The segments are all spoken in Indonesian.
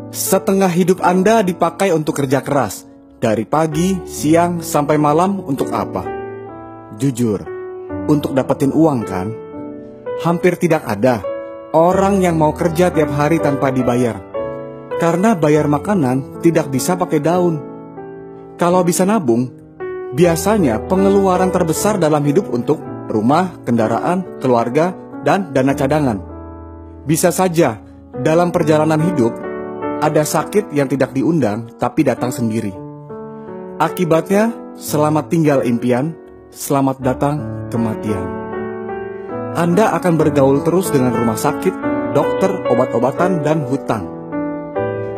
Setengah hidup Anda dipakai untuk kerja keras, dari pagi, siang, sampai malam untuk apa? Jujur, untuk dapetin uang kan? Hampir tidak ada orang yang mau kerja tiap hari tanpa dibayar. Karena bayar makanan tidak bisa pakai daun. Kalau bisa nabung, biasanya pengeluaran terbesar dalam hidup untuk rumah, kendaraan, keluarga, dan dana cadangan. Bisa saja dalam perjalanan hidup ada sakit yang tidak diundang tapi datang sendiri. Akibatnya, selamat tinggal impian, selamat datang kematian. Anda akan bergaul terus dengan rumah sakit, dokter, obat-obatan, dan hutang.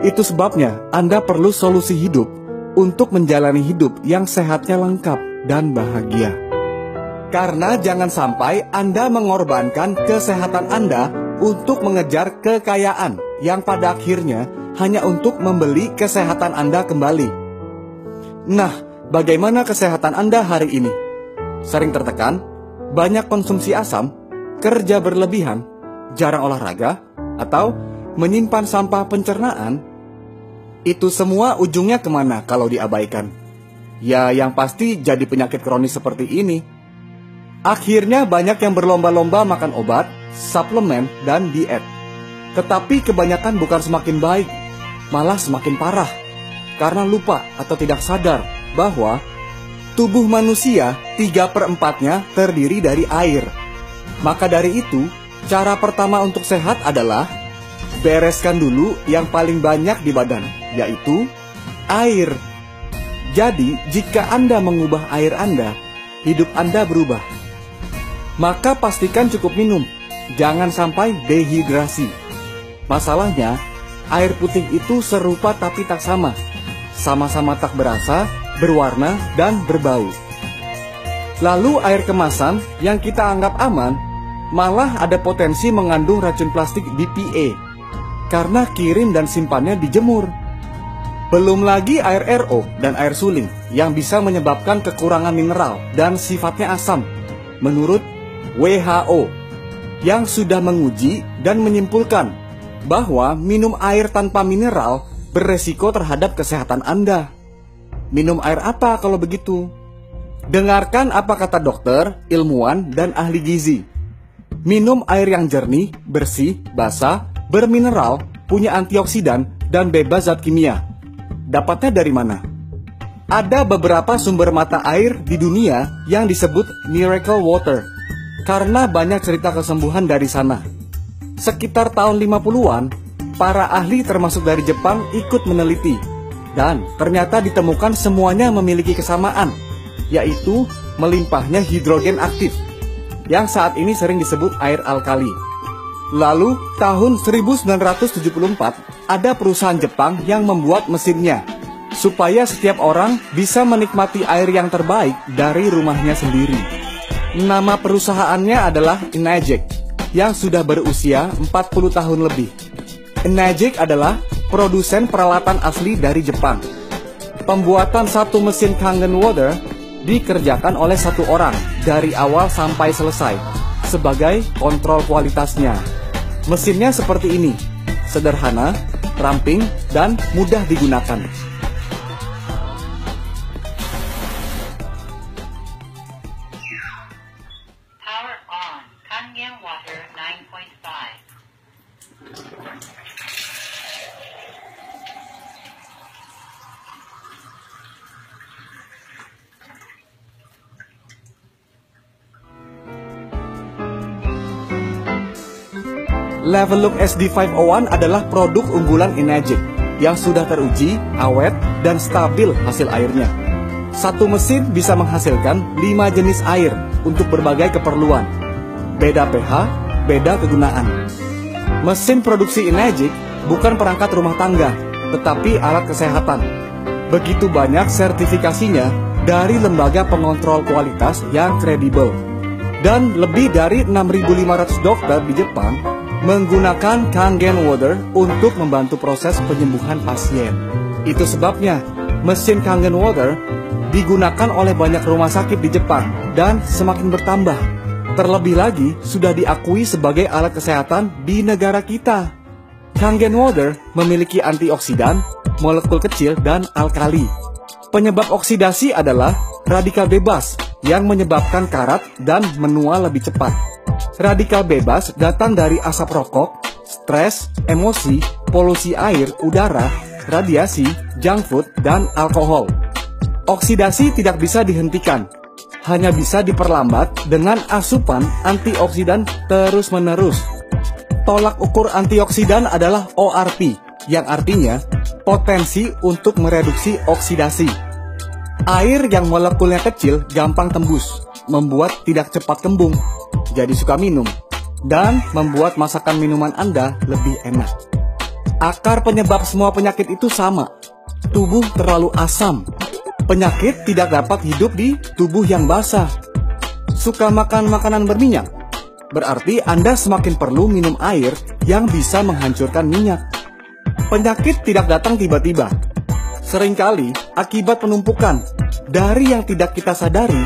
Itu sebabnya Anda perlu solusi hidup untuk menjalani hidup yang sehatnya lengkap dan bahagia. Karena jangan sampai Anda mengorbankan kesehatan Anda untuk mengejar kekayaan yang pada akhirnya hanya untuk membeli kesehatan Anda kembali. Nah, bagaimana kesehatan Anda hari ini? Sering tertekan, banyak konsumsi asam, kerja berlebihan, jarang olahraga, atau menyimpan sampah pencernaan? Itu semua ujungnya kemana kalau diabaikan? Ya, yang pasti jadi penyakit kronis seperti ini. Akhirnya banyak yang berlomba-lomba makan obat, suplemen, dan diet. Tetapi kebanyakan bukan semakin baik, malah semakin parah. Karena lupa atau tidak sadar bahwa tubuh manusia 3/4-nya terdiri dari air. Maka dari itu, cara pertama untuk sehat adalah bereskan dulu yang paling banyak di badan, yaitu air. Jadi, jika Anda mengubah air Anda, hidup Anda berubah. Maka pastikan cukup minum, jangan sampai dehidrasi. Masalahnya, air putih itu serupa tapi tak sama. Sama-sama tak berasa, berwarna, dan berbau. Lalu air kemasan yang kita anggap aman, malah ada potensi mengandung racun plastik BPA. Karena kirim dan simpannya dijemur. Belum lagi air RO dan air suling yang bisa menyebabkan kekurangan mineral dan sifatnya asam. Menurut WHO, yang sudah menguji dan menyimpulkan bahwa minum air tanpa mineral beresiko terhadap kesehatan Anda. Minum air apa kalau begitu? Dengarkan apa kata dokter, ilmuwan, dan ahli gizi. Minum air yang jernih, bersih, basah, bermineral, punya antioksidan, dan bebas zat kimia. Dapatnya dari mana? Ada beberapa sumber mata air di dunia yang disebut miracle water, karena banyak cerita kesembuhan dari sana. Sekitar tahun 50-an, para ahli termasuk dari Jepang ikut meneliti, dan ternyata ditemukan semuanya memiliki kesamaan, yaitu melimpahnya hidrogen aktif, yang saat ini sering disebut air alkali. Lalu, tahun 1974, ada perusahaan Jepang yang membuat mesinnya, supaya setiap orang bisa menikmati air yang terbaik dari rumahnya sendiri. Nama perusahaannya adalah Enagic, yang sudah berusia 40 tahun lebih. Enagic adalah produsen peralatan asli dari Jepang. Pembuatan satu mesin Kangen Water dikerjakan oleh satu orang dari awal sampai selesai sebagai kontrol kualitasnya. Mesinnya seperti ini, sederhana, ramping, dan mudah digunakan. Power on, Kangen Water 9.5. Leveloop SD501 adalah produk unggulan Enagic yang sudah teruji, awet, dan stabil hasil airnya. Satu mesin bisa menghasilkan 5 jenis air untuk berbagai keperluan. Beda pH, beda kegunaan. Mesin produksi Enagic bukan perangkat rumah tangga, tetapi alat kesehatan. Begitu banyak sertifikasinya dari lembaga pengontrol kualitas yang kredibel. Dan lebih dari 6.500 dokter di Jepang menggunakan Kangen Water untuk membantu proses penyembuhan pasien. Itu sebabnya mesin Kangen Water digunakan oleh banyak rumah sakit di Jepang dan semakin bertambah. Terlebih lagi sudah diakui sebagai alat kesehatan di negara kita. Kangen water memiliki antioksidan, molekul kecil, dan alkali. Penyebab oksidasi adalah radikal bebas yang menyebabkan karat dan menua lebih cepat. Radikal bebas datang dari asap rokok, stres, emosi, polusi air, udara, radiasi, junk food, dan alkohol. Oksidasi tidak bisa dihentikan, hanya bisa diperlambat dengan asupan antioksidan terus-menerus. Tolak ukur antioksidan adalah ORP, yang artinya potensi untuk mereduksi oksidasi. Air yang molekulnya kecil gampang tembus, membuat tidak cepat kembung, jadi suka minum, dan membuat masakan minuman Anda lebih enak. Akar penyebab semua penyakit itu sama, tubuh terlalu asam. Penyakit tidak dapat hidup di tubuh yang basah. Suka makan makanan berminyak? Berarti Anda semakin perlu minum air yang bisa menghancurkan minyak. Penyakit tidak datang tiba-tiba. Seringkali akibat penumpukan dari yang tidak kita sadari,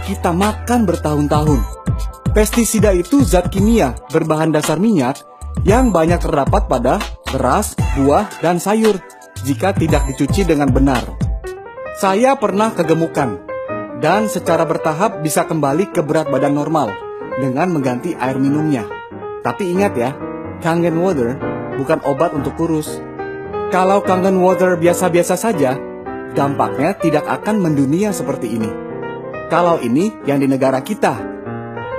kita makan bertahun-tahun. Pestisida itu zat kimia berbahan dasar minyak yang banyak terdapat pada beras, buah, dan sayur jika tidak dicuci dengan benar. Saya pernah kegemukan dan secara bertahap bisa kembali ke berat badan normal dengan mengganti air minumnya. Tapi ingat ya, Kangen water bukan obat untuk kurus. Kalau Kangen water biasa-biasa saja, dampaknya tidak akan mendunia seperti ini. Kalau ini yang di negara kita,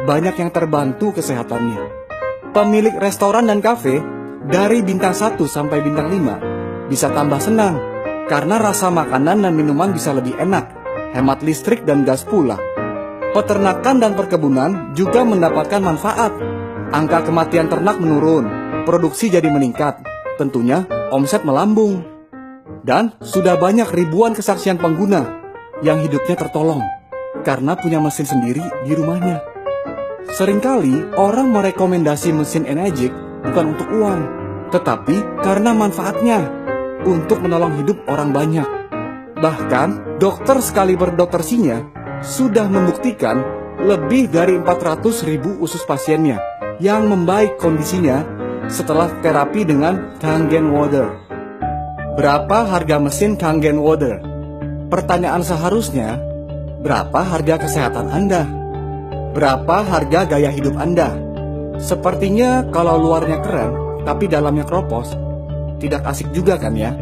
banyak yang terbantu kesehatannya. Pemilik restoran dan kafe dari bintang 1 sampai bintang 5 bisa tambah senang karena rasa makanan dan minuman bisa lebih enak, hemat listrik dan gas pula. Peternakan dan perkebunan juga mendapatkan manfaat. Angka kematian ternak menurun, produksi jadi meningkat, tentunya omset melambung. Dan sudah banyak ribuan kesaksian pengguna yang hidupnya tertolong karena punya mesin sendiri di rumahnya. Seringkali orang merekomendasi mesin Enegic bukan untuk uang, tetapi karena manfaatnya untuk menolong hidup orang banyak. Bahkan dokter sekali berdoktersinya sudah membuktikan lebih dari 400.000 usus pasiennya yang membaik kondisinya setelah terapi dengan Kangen water. Berapa harga mesin Kangen water? Pertanyaan seharusnya, berapa harga kesehatan Anda? Berapa harga gaya hidup Anda? Sepertinya kalau luarnya keren, tapi dalamnya keropos, tidak asik juga kan ya?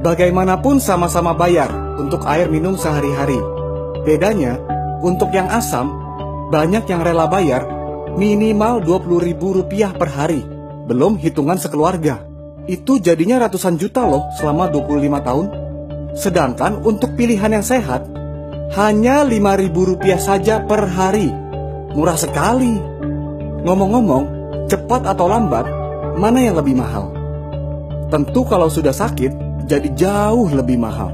Bagaimanapun sama-sama bayar untuk air minum sehari-hari. Bedanya, untuk yang asam, banyak yang rela bayar minimal Rp20.000 per hari. Belum hitungan sekeluarga. Itu jadinya ratusan juta loh selama 25 tahun. Sedangkan untuk pilihan yang sehat, hanya Rp5.000 saja per hari. Murah sekali. Ngomong-ngomong, cepat atau lambat, mana yang lebih mahal? Tentu kalau sudah sakit, jadi jauh lebih mahal.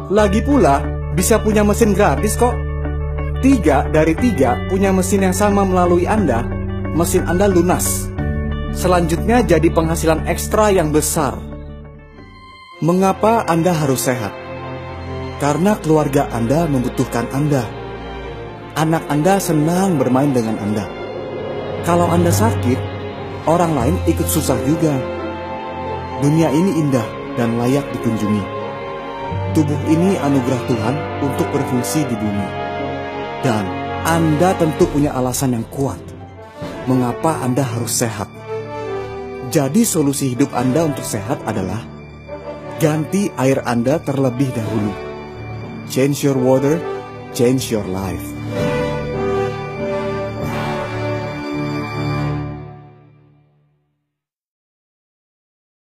Lagi pula, bisa punya mesin gratis kok. 3 dari 3 punya mesin yang sama melalui Anda, mesin Anda lunas. Selanjutnya jadi penghasilan ekstra yang besar. Mengapa Anda harus sehat? Karena keluarga Anda membutuhkan Anda. Anak Anda senang bermain dengan Anda. Kalau Anda sakit, orang lain ikut susah juga. Dunia ini indah dan layak dikunjungi. Tubuh ini anugerah Tuhan untuk berfungsi di bumi. Dan Anda tentu punya alasan yang kuat mengapa Anda harus sehat. Jadi solusi hidup Anda untuk sehat adalah ganti air Anda terlebih dahulu. Change your water, change your life.